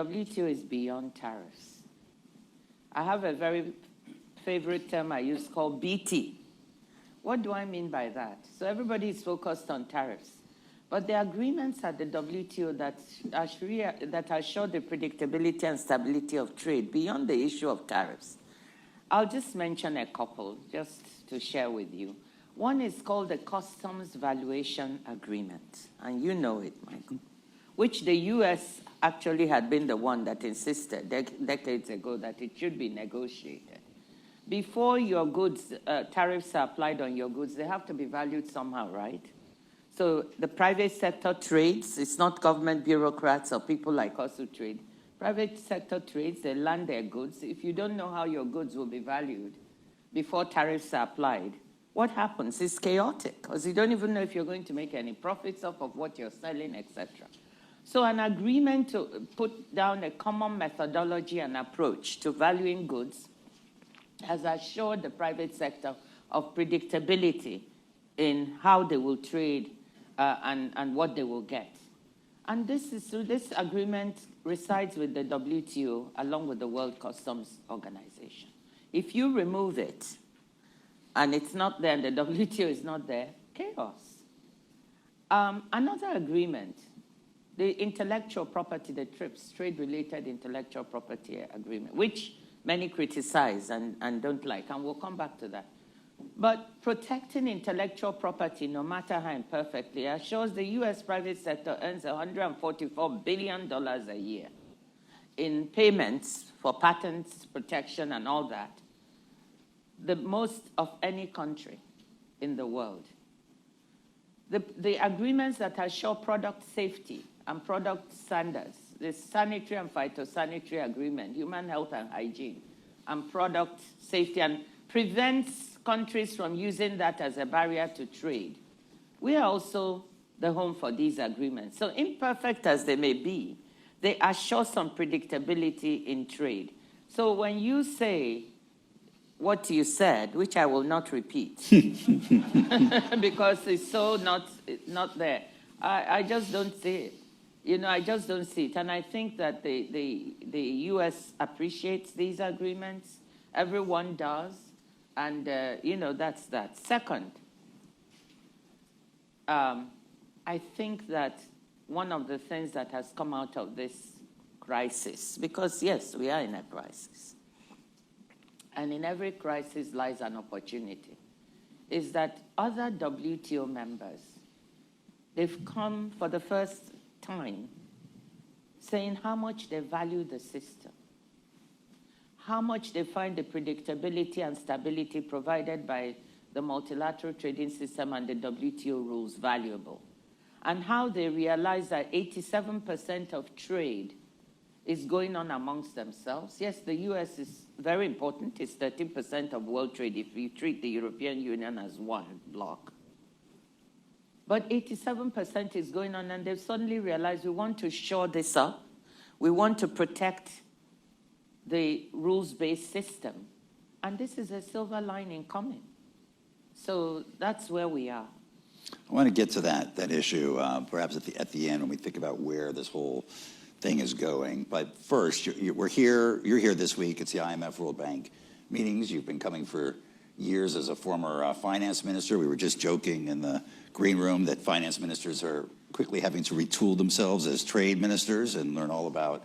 WTO is beyond tariffs. I have a very favorite term I use called BT. What do I mean by that? So everybody is focused on tariffs. But the agreements at the WTO that assure the predictability and stability of trade beyond the issue of tariffs. I'll just mention a couple just to share with you. One is called the Customs Valuation Agreement, and you know it, Michael, which the U.S. actually had been the one that insisted decades ago that it should be negotiated. Before your goods, tariffs are applied on your goods, they have to be valued somehow, right? So the private sector trades. It's not government bureaucrats or people like us who trade. Private sector trades, they land their goods. If you don't know how your goods will be valued before tariffs are applied, what happens? It's chaotic, because you don't even know if you're going to make any profits off of what you're selling, etc. So an agreement to put down a common methodology and approach to valuing goods has assured the private sector of predictability in how they will trade and what they will get. And this agreement resides with the WTO along with the World Customs Organization. If you remove it and it's not there and the WTO is not there, chaos. Another agreement, the intellectual property, the TRIPS, Trade-Related Intellectual Property Agreement, which many criticize and don't like, and we'll come back to that. But protecting intellectual property, no matter how imperfectly, assures the U.S. private sector earns $144 billion a year in payments for patents, protection, and all that, the most of any country in the world. The agreements that assure product safety and product standards, the sanitary and phytosanitary agreement, human health and hygiene, and product safety, and prevents countries from using that as a barrier to trade. We are also the home for these agreements. So imperfect as they may be, they assure some predictability in trade. So when you say what you said, which I will not repeat, because it's so not there, I just don't see it. You know, I just don't see it. And I think that the U.S. appreciates these agreements. Everyone does. And, you know, that's that. Second, I think that one of the things that has come out of this crisis, because, yes, we are in a crisis, and in every crisis lies an opportunity, is that other WTO members, they've come for the first time saying how much they value the system, how much they find the predictability and stability provided by the multilateral trading system and the WTO rules valuable, and how they realize that 87% of trade is going on amongst themselves. Yes, the U.S. is very important. It's 13% of world trade if you treat the European Union as one bloc. But 87% is going on, and they've suddenly realized we want to shore this up. We want to protect the rules-based system. And this is a silver lining coming. So that's where we are. I want to get to that issue perhaps at the end when we think about where this whole thing is going. But first, you're here this week. It's the IMF World Bank meetings. You've been coming for years as a former finance minister. We were just joking in the green room that finance ministers are quickly having to retool themselves as trade ministers and learn all about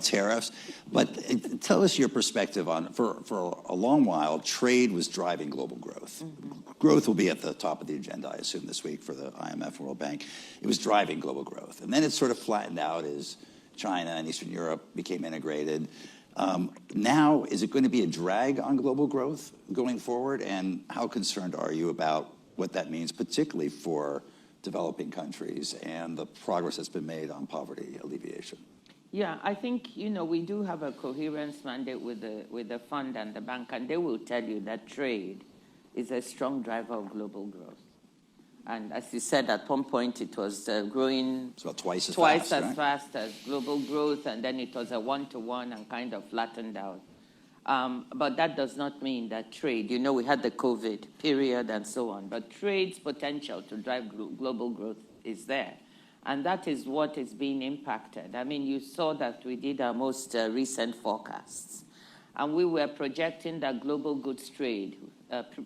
tariffs. But tell us your perspective on, for a long while, trade was driving global growth. Mm-hmm. Growth will be at the top of the agenda, I assume, this week for the IMF World Bank. It was driving global growth. And then it sort of flattened out as China and Eastern Europe became integrated. Now, is it going to be a drag on global growth going forward? And how concerned are you about what that means, particularly for developing countries and the progress that's been made on poverty alleviation? Yeah, I think, you know, we do have a coherence mandate with the fund and the bank, and they will tell you that trade is a strong driver of global growth. And as you said, at one point it was growing it's about twice as fast as global growth, and then it was a one-to-one and kind of flattened out. But that does not mean that trade, you know, we had the COVID period and so on, but trade's potential to drive global growth is there. And that is what is being impacted. I mean, you saw that we did our most recent forecasts. And we were projecting that global goods trade,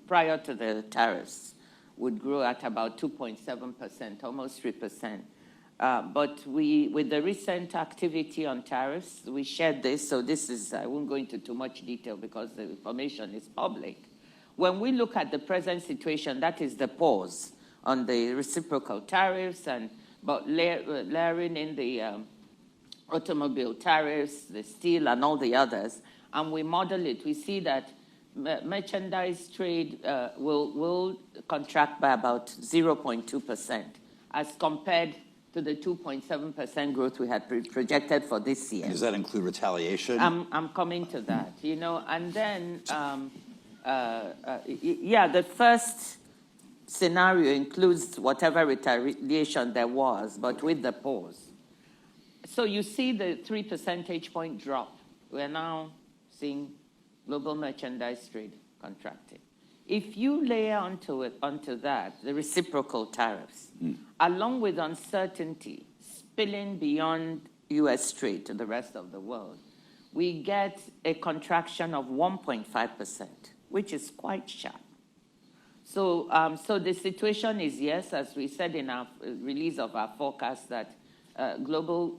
prior to the tariffs, would grow at about 2.7%, almost 3%. But with the recent activity on tariffs, we shared this. So this is, I won't go into too much detail because the information is public. When we look at the present situation, that is the pause on the reciprocal tariffs, but layering in the automobile tariffs, the steel, and all the others, and we model it, we see that merchandise trade will contract by about 0.2% as compared to the 2.7% growth we had projected for this year. Does that include retaliation? I'm coming to that, you know, and then, yeah, the first scenario includes whatever retaliation there was, but with the pause. So you see the 3 percentage point drop. We're now seeing global merchandise trade contracting. If you layer onto that the reciprocal tariffs, along with uncertainty spilling beyond U.S. trade to the rest of the world, we get a contraction of 1.5%, which is quite sharp. So, so the situation is, yes, as we said in our release of our forecast, that global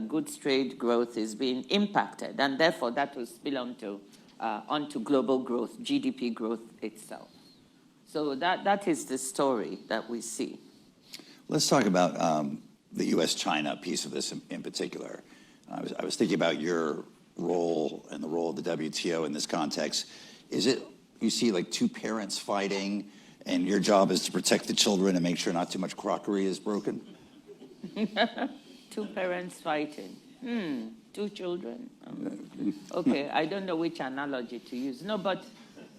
goods trade growth is being impacted, and therefore that will spill onto global growth, GDP growth itself. So that is the story that we see. Let's talk about the U.S.-China piece of this in particular. I was thinking about your role and the role of the WTO in this context. Is it, you see like two parents fighting, and your job is to protect the children and make sure not too much crockery is broken? Two parents fighting. Two children. Okay, I don't know which analogy to use. No, but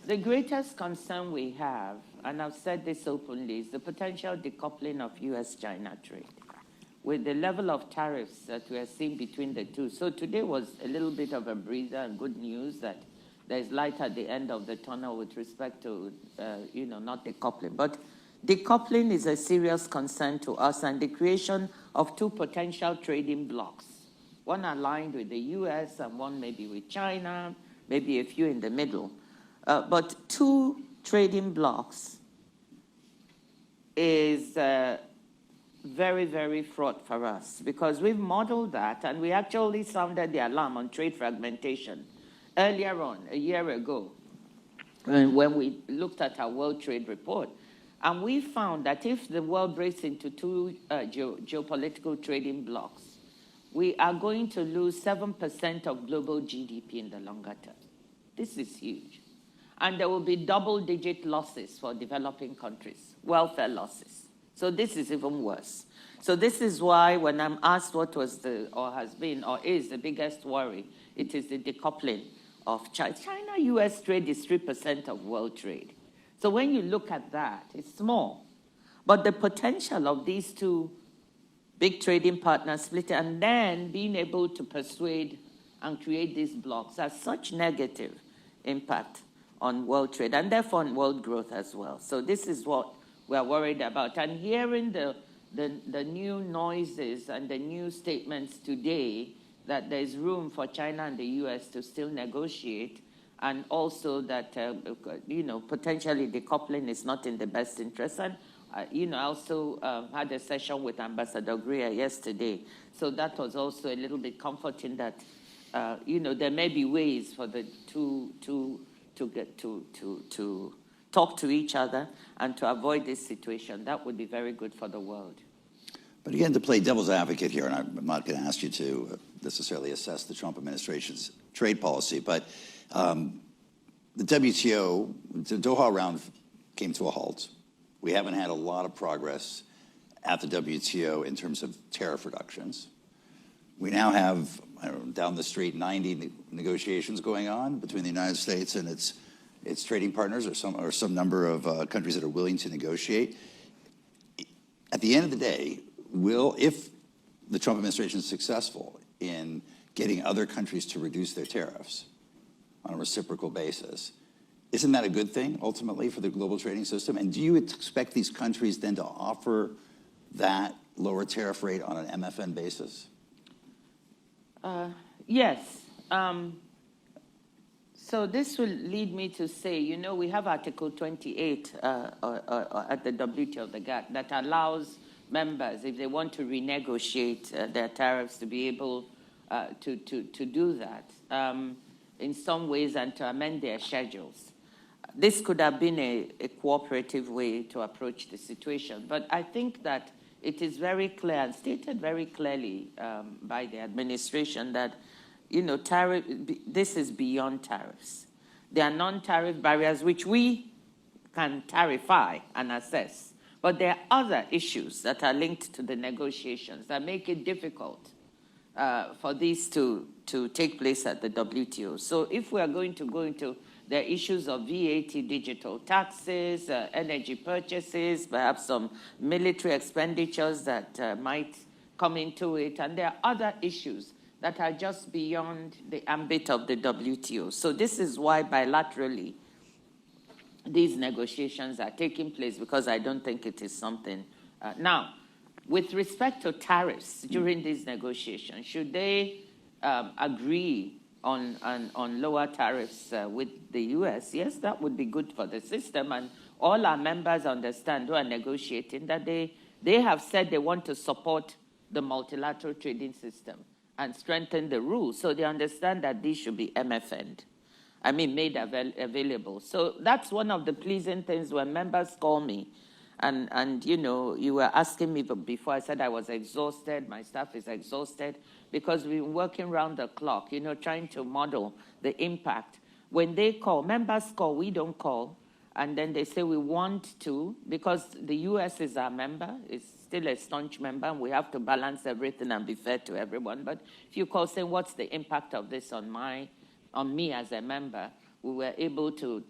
the greatest concern we have, and I've said this openly, is the potential decoupling of U.S.-China trade with the level of tariffs that we are seeing between the two. So today was a little bit of a breather and good news that there's light at the end of the tunnel with respect to, not decoupling. But decoupling is a serious concern to us, and the creation of two potential trading blocs, one aligned with the U.S. and one maybe with China, maybe a few in the middle. But two trading blocs is very, very fraught for us because we've modeled that, and we actually sounded the alarm on trade fragmentation earlier on, a year ago, when we looked at our World Trade Report. And we found that if the world breaks into two geopolitical trading blocs, we are going to lose 7% of global GDP in the longer term. This is huge. And there will be double-digit losses for developing countries, welfare losses. So this is even worse. So this is why when I'm asked what was or has been, or is the biggest worry, it is the decoupling of China. China-US trade is 3% of world trade. So when you look at that, it's small. But the potential of these two big trading partners split and then being able to persuade and create these blocks has such negative impact on world trade and therefore on world growth as well. So this is what we're worried about. And hearing the new noises and the new statements today that there's room for China and the US to still negotiate, and also that, potentially decoupling is not in the best interest. And, I also had a session with Ambassador Greer yesterday. So that was also a little bit comforting that, there may be ways for the two to get to talk to each other and to avoid this situation. That would be very good for the world. But again, to play devil's advocate here, and I'm not going to ask you to necessarily assess the Trump administration's trade policy, but the WTO, the Doha round came to a halt. We haven't had a lot of progress at the WTO in terms of tariff reductions. We now have, down the street, 90 negotiations going on between the United States and its trading partners, or some number of countries that are willing to negotiate. At the end of the day, if the Trump administration is successful in getting other countries to reduce their tariffs on a reciprocal basis, isn't that a good thing ultimately for the global trading system? And do you expect these countries then to offer that lower tariff rate on an MFN basis? Yes. So this will lead me to say, you know, we have Article 28 at the WTO, the GATT, that allows members, if they want to renegotiate their tariffs, to be able to do that in some ways and to amend their schedules. This could have been a cooperative way to approach the situation, but I think that it is very clear and stated very clearly by the administration that, you know, this is beyond tariffs. There are non-tariff barriers which we can tarify and assess, but there are other issues that are linked to the negotiations that make it difficult for these to take place at the WTO. So if we are going to go into the issues of VAT, digital taxes, energy purchases, perhaps some military expenditures that might come into it, and there are other issues that are just beyond the ambit of the WTO. So this is why bilaterally these negotiations are taking place, because I don't think it is something. Now, with respect to tariffs during these negotiations, should they agree on lower tariffs with the U.S., yes, that would be good for the system. And all our members understand who are negotiating that they have said they want to support the multilateral trading system and strengthen the rules. So they understand that these should be MFN'd. I mean, made available. So that's one of the pleasing things when members call me. And you know, you were asking me before, I said I was exhausted, my staff is exhausted, because we've been working round the clock, you know, trying to model the impact. When they call, members call, we don't call, and then they say we want to, because the U.S. is our member, it's still a staunch member, and we have to balance everything and be fair to everyone. But if you call saying, what's the impact of this on me as a member, we were able to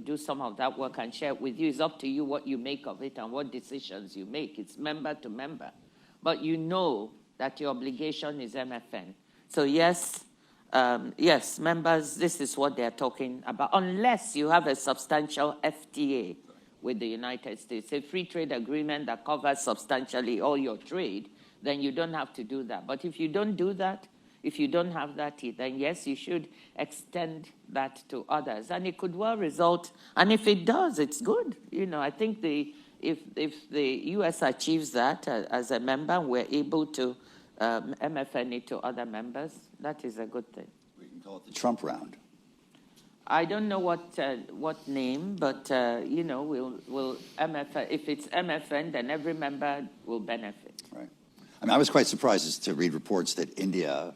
do some of that work and share it with you. It's up to you what you make of it and what decisions you make. It's member to member. But you know that your obligation is MFN. So yes, yes, members, this is what they're talking about, unless you have a substantial FTA with the United States, a free trade agreement that covers substantially all your trade, then you don't have to do that. But if you don't do that, if you don't have that, then yes, you should extend that to others. And it could well result, and if it does, it's good. You know, I think if the U.S. achieves that as a member, we're able to MFN it to other members, that is a good thing. We can call it the Trump round. I don't know what name, but, you know, we'll MFN. If it's MFN, then every member will benefit. Right. I mean, I was quite surprised to read reports that India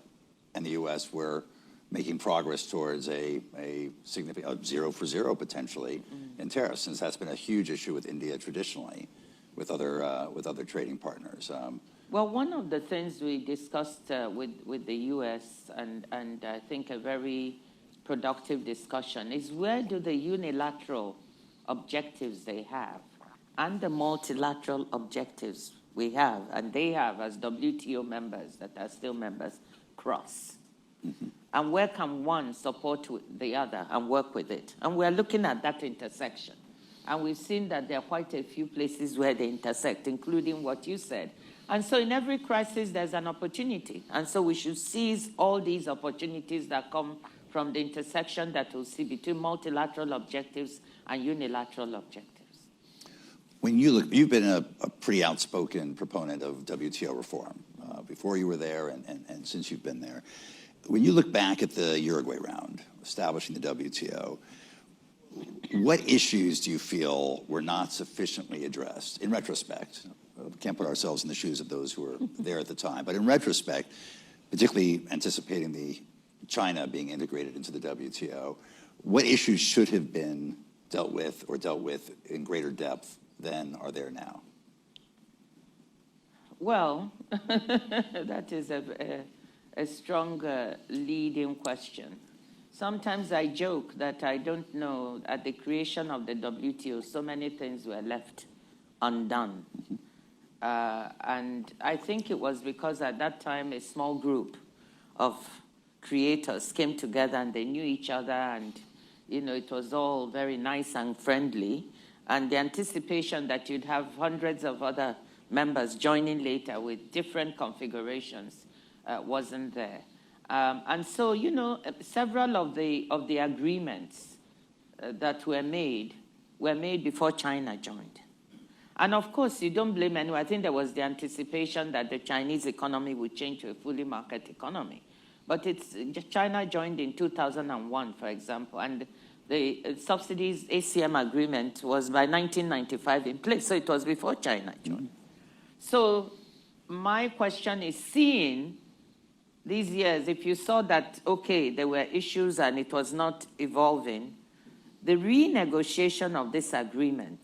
and the U.S. were making progress towards a significant 0 for 0 potentially in tariffs, since that's been a huge issue with India traditionally, with other trading partners. Well, one of the things we discussed with the U.S. and I think a very productive discussion is, where do the unilateral objectives they have and the multilateral objectives we have and they have as WTO members that are still members cross? And where can one support the other and work with it? And we're looking at that intersection. And we've seen that there are quite a few places where they intersect, including what you said. And so in every crisis, there's an opportunity. And so we should seize all these opportunities that come from the intersection that we'll see between multilateral objectives and unilateral objectives. When you look, you've been a pretty outspoken proponent of WTO reform before you were there and since you've been there. When you look back at the Uruguay round, establishing the WTO, what issues do you feel were not sufficiently addressed in retrospect? We can't put ourselves in the shoes of those who were there at the time, but in retrospect, particularly anticipating the China being integrated into the WTO, what issues should have been dealt with in greater depth than are there now? Well, that is a strong leading question. Sometimes I joke that I don't know, at the creation of the WTO, so many things were left undone. And I think it was because at that time a small group of creators came together and they knew each other, and you know, it was all very nice and friendly. And the anticipation that you'd have hundreds of other members joining later with different configurations wasn't there. And so, you know, several of the agreements that were made before China joined. And of course, you don't blame anyone. I think there was the anticipation that the Chinese economy would change to a fully market economy. But China joined in 2001, for example, and the subsidies ACM agreement was by 1995 in place, so it was before China joined. So my question is, seeing these years, if you saw that, okay, there were issues and it was not evolving, the renegotiation of this agreement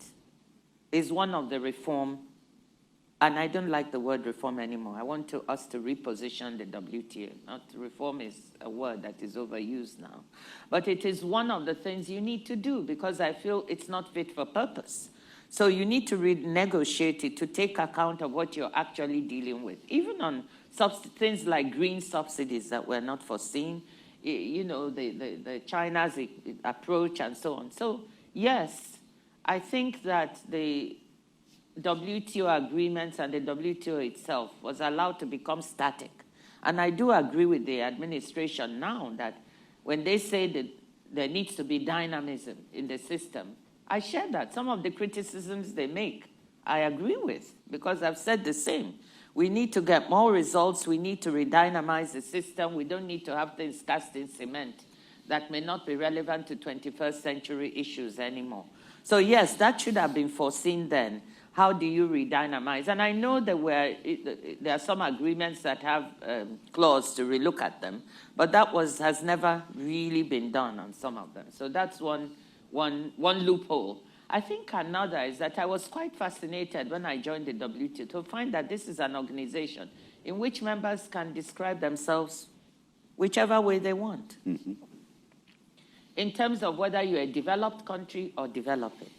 is one of the reform, and I don't like the word reform anymore. I want us to reposition the WTO. Not reform is a word that is overused now. But it is one of the things you need to do because I feel it's not fit for purpose. So you need to renegotiate it to take account of what you're actually dealing with, even on things like green subsidies that were not foreseen, you know, the China's approach and so on. So yes, I think that the WTO agreements and the WTO itself was allowed to become static. And I do agree with the administration now that when they say that there needs to be dynamism in the system, I share that. Some of the criticisms they make, I agree with, because I've said the same. We need to get more results. We need to redynamize the system. We don't need to have things cast in cement that may not be relevant to 21st century issues anymore. So yes, that should have been foreseen then. How do you redynamize? And I know there are some agreements that have clause to relook at them, but that has never really been done on some of them. So that's one loophole. I think another is that I was quite fascinated when I joined the WTO to find that this is an organization in which members can describe themselves whichever way they want. Mm-hmm. In terms of whether you're a developed country or developing.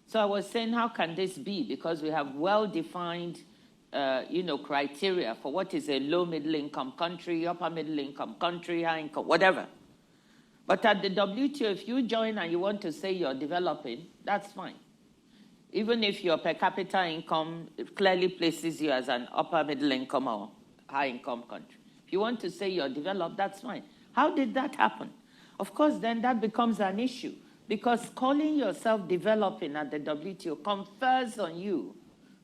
So I was saying, how can this be? Because we have well-defined, criteria for what is a low middle-income country, upper middle-income country, high-income, whatever. But at the WTO, if you join and you want to say you're developing, that's fine. Even if your per capita income clearly places you as an upper middle-income or high-income country. If you want to say you're developed, that's fine. How did that happen? Of course, then that becomes an issue because calling yourself developing at the WTO confers on you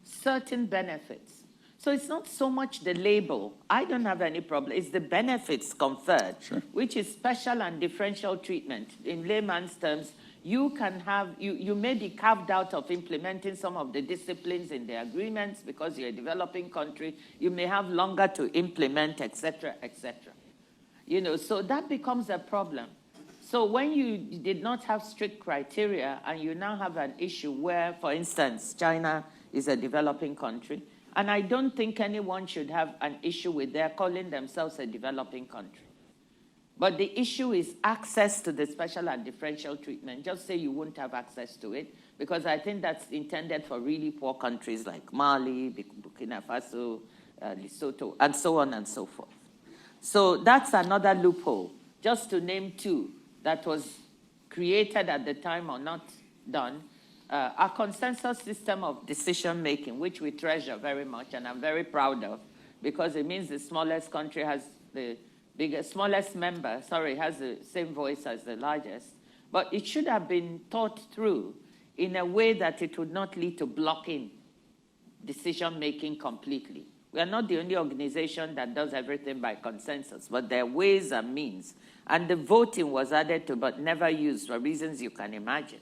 certain benefits. So it's not so much the label. I don't have any problem. It's the benefits conferred, sure, which is special and differential treatment. In layman's terms, you can have, you may be carved out of implementing some of the disciplines in the agreements because you're a developing country. You may have longer to implement, et cetera, et cetera. You know, so that becomes a problem. So when you did not have strict criteria and you now have an issue where, for instance, China is a developing country, and I don't think anyone should have an issue with their calling themselves a developing country. But the issue is access to the special and differential treatment. Just say you won't have access to it, because I think that's intended for really poor countries like Mali, Burkina Faso, Lesotho, and so on and so forth. So that's another loophole, just to name two that was created at the time or not done. Our consensus system of decision-making, which we treasure very much and I'm very proud of, because it means the smallest country has smallest member, has the same voice as the largest. But it should have been thought through in a way that it would not lead to blocking decision-making completely. We are not the only organization that does everything by consensus, but there are ways and means. And the voting was added to, but never used for reasons you can imagine.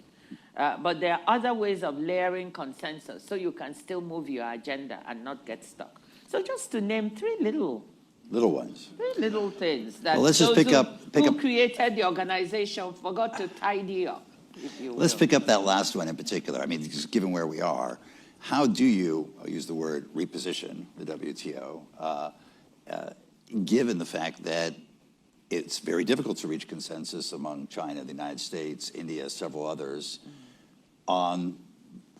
But there are other ways of layering consensus so you can still move your agenda and not get stuck. So just to name three little ones. Three little things that let's just who created the organization forgot to tidy up, if you will. Let's pick up that last one in particular. I mean, just given where we are, how do you, I'll use the word, reposition the WTO, given the fact that it's very difficult to reach consensus among China, the United States, India, several others, on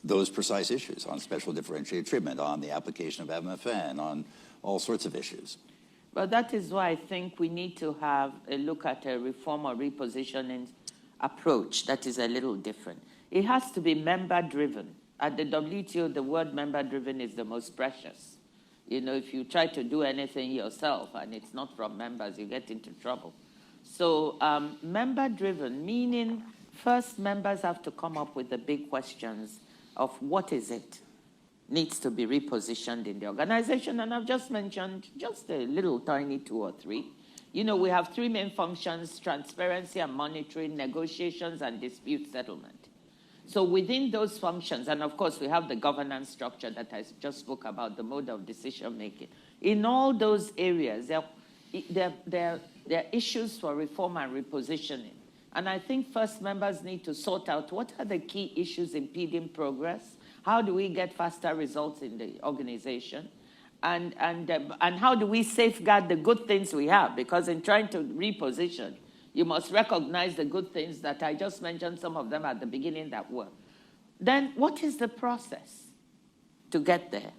those precise issues, on special differentiated treatment, on the application of MFN, on all sorts of issues? Well, that is why I think we need to have a look at a reform or repositioning approach that is a little different. It has to be member-driven. At the WTO, the word member-driven is the most precious. You know, if you try to do anything yourself and it's not from members, you get into trouble. So member-driven, meaning first members have to come up with the big questions of what is it needs to be repositioned in the organization. And I've just mentioned just a little tiny 2 or 3. You know, we have 3 main functions: transparency and monitoring, negotiations, and dispute settlement. So within those functions, and of course we have the governance structure that I just spoke about, the mode of decision making. In all those areas, there are issues for reform and repositioning. And I think first members need to sort out what are the key issues impeding progress, how do we get faster results in the organization, and how do we safeguard the good things we have? Because in trying to reposition, you must recognize the good things that I just mentioned, some of them at the beginning that were. Then what is the process to get there?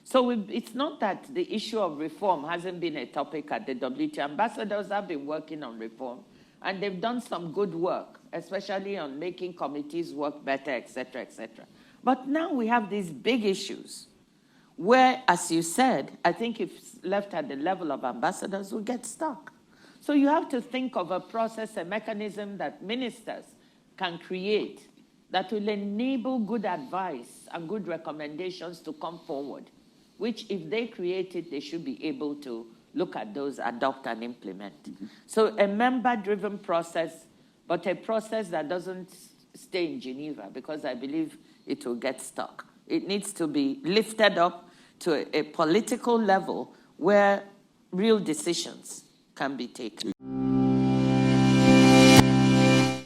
So it's not that the issue of reform hasn't been a topic at the WTO. Ambassadors have been working on reform, and they've done some good work, especially on making committees work better, et cetera, et cetera. But now we have these big issues where, as you said, I think if left at the level of ambassadors, we'll get stuck. So you have to think of a process, a mechanism that ministers can create that will enable good advice and good recommendations to come forward, which if they create it, they should be able to look at those, adopt and implement. So a member-driven process, but a process that doesn't stay in Geneva, because I believe it will get stuck. It needs to be lifted up to a political level where real decisions can be taken.